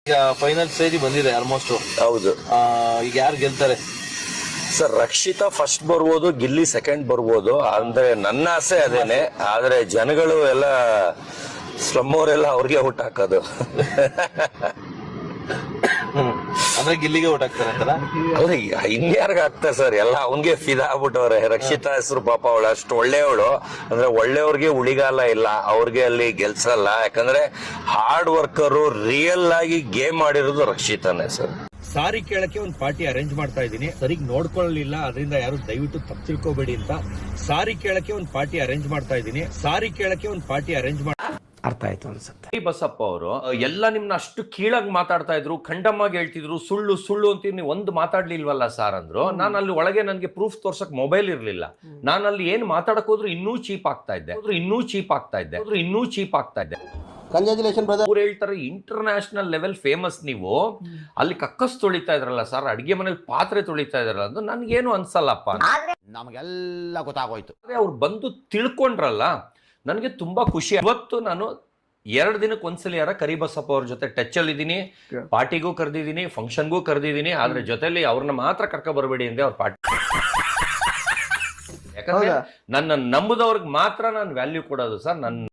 ಈಗ final stage ಬಂದಿದೆ almost. ಹೌದು. ಈಗ ಯಾರು ಗೆಲ್ತಾರೆ ಸರ್? ರಕ್ಷಿತಾ ಫಸ್ಟ್ ಬರ್ಬೋದು, ಗಿಲ್ಲಿ ಸೆಕೆಂಡ್ ಬರ್ಬೋದು ಅಂದ್ರೆ ನನ್ನ ಆಸೆ ಅದೇನೆ. ಆದ್ರೆ ಜನಗಳು ಎಲ್ಲ ಸ್ಲಮ್ ಅವರೆಲ್ಲ ಅವ್ರಿಗೆ ಔಟ್ ಹಾಕೋದು. ಅಂದ್ರೆ ಗಿಲ್ಲಿಗೆ ಔಟ್ ಆಗ್ತಾರೆ ಅಂತಾರ? ಅಲ್ಲ, ಇನ್ಯಾರ್ಗ ಆಗ್ತಾರೆ ಸರ್? ಎಲ್ಲ ಅವನ್ಗೆ ಫಿದಾ ಆಗ್ಬಿಟ್ಟವ್ರೆ. ರಕ್ಷಿತಾ ಹೆಸರು ಪಾಪ ಅವಳು ಅಷ್ಟು ಒಳ್ಳೆಯವಳು, ಅಂದ್ರೆ ಒಳ್ಳೆಯವ್ರಿಗೆ ಉಳಿಗಾಲ ಇಲ್ಲ, ಅವ್ರಿಗೆ ಅಲ್ಲಿ ಗೆಲ್ಸಲ್ಲ. ಯಾಕಂದ್ರೆ ಹಾರ್ಡ್ ವರ್ಕರು, ರಿಯಲ್ ಆಗಿ ಗೇಮ್ ಆಡಿರೋದು ರಕ್ಷಿತಾನೇ ಸರ್. ಸಾರಿ ಕೇಳಕ್ಕೆ ಒಂದು ಪಾರ್ಟಿ ಅರೇಂಜ್ ಮಾಡ್ತಾ ಇದ್ದೀನಿ, ಸರಿಗ್ ನೋಡ್ಕೊಳ್ಳಲಿಲ್ಲ, ಅದರಿಂದ ಯಾರು ದಯವಿಟ್ಟು ತಪ್ಪು ತಿಳ್ಕೊಬೇಡಿ ಅಂತ. ಸಾರಿ ಕೇಳಕ್ಕೆ ಒಂದು ಪಾರ್ಟಿ ಅರೇಂಜ್ ಮಾಡ್ತಾ ಇದ್ದೀನಿ, ಸಾರಿ ಕೇಳಕ್ಕೆ ಒಂದು ಪಾರ್ಟಿ ಅರೇಂಜ್ ಅರ್ಥ ಆಯ್ತು ಅನ್ಸುತ್ತೆ. ಈ ಬಸಪ್ಪ ಅವರು ಎಲ್ಲ ನಿಮ್ನ ಅಷ್ಟು ಕೀಳಾಗಿ ಮಾತಾಡ್ತಾ ಇದ್ರು, ಖಂಡಮ್ಮಾಗಿ ಹೇಳ್ತಿದ್ರು, ಸುಳ್ಳು ಸುಳ್ಳು ಅಂತ ನೀವು ಒಂದು ಮಾತಾಡ್ಲಿಲ್ವಲ್ಲ ಸಾರ್ ಅಂದ್ರು. ನಾನು ಅಲ್ಲಿ ಒಳಗೆ ನನಗೆ ಪ್ರೂಫ್ ತೋರ್ಸಕ್ ಮೊಬೈಲ್ ಇರ್ಲಿಲ್ಲ. ನಾನು ಅಲ್ಲಿ ಏನ್ ಮಾತಾಡಕ್ ಹೋದ್ರು ಇನ್ನೂ ಚೀಪ್ ಆಗ್ತಾ ಇದ್ದೆ. Congratulation brother. ಅವ್ರು ಹೇಳ್ತಾರೆ ಇಂಟರ್ನ್ಯಾಷನಲ್ ಲೆವೆಲ್ ಫೇಮಸ್ ನೀವು, ಅಲ್ಲಿ ಕಕ್ಕಸ್ ತೊಳಿತಾ ಇದ್ರಲ್ಲ ಸರ್, ಅಡಿಗೆ ಮನೇಲಿ ಪಾತ್ರೆ ತೊಳಿತಾ ಇದ್ರಲ್ಲ ಅಂತ ನನ್ಗೇನು ಅನ್ಸಲ್ಲಪ್ಪ. ನಮಗೆಲ್ಲ ಗೊತ್ತಾಗೋಯ್ತು. ಅವ್ರು ಬಂದು ತಿಳ್ಕೊಂಡ್ರಲ್ಲ, ನನಗೆ ತುಂಬಾ ಖುಷಿ. ಇವತ್ತು ನಾನು 2 ದಿನಕ್ಕೆ ಒಂದ್ಸಲಿ ಕರಿಬಸಪ್ಪ ಅವ್ರ ಜೊತೆ ಟಚ್ ಅಲ್ಲಿ ಇದ್ದೀನಿ. ಪಾರ್ಟಿಗೂ ಕರೆದಿದ್ದೀನಿ, ಫಂಕ್ಷನ್ಗೂ ಕರೆದಿದ್ದೀನಿ. ಆದ್ರೆ ಜೊತೆಲಿ ಅವ್ರನ್ನ ಮಾತ್ರ ಕರ್ಕ ಬರಬೇಡಿ ಅಂದೆ ಅವ್ರ ಪಾರ್ಟಿ. ಯಾಕಂದ್ರೆ ನನ್ನ ನಂಬುದವ್ರಿಗೆ ಮಾತ್ರ ನಾನು ವ್ಯಾಲ್ಯೂ ಕೊಡೋದು ಸರ್. ನನ್ನ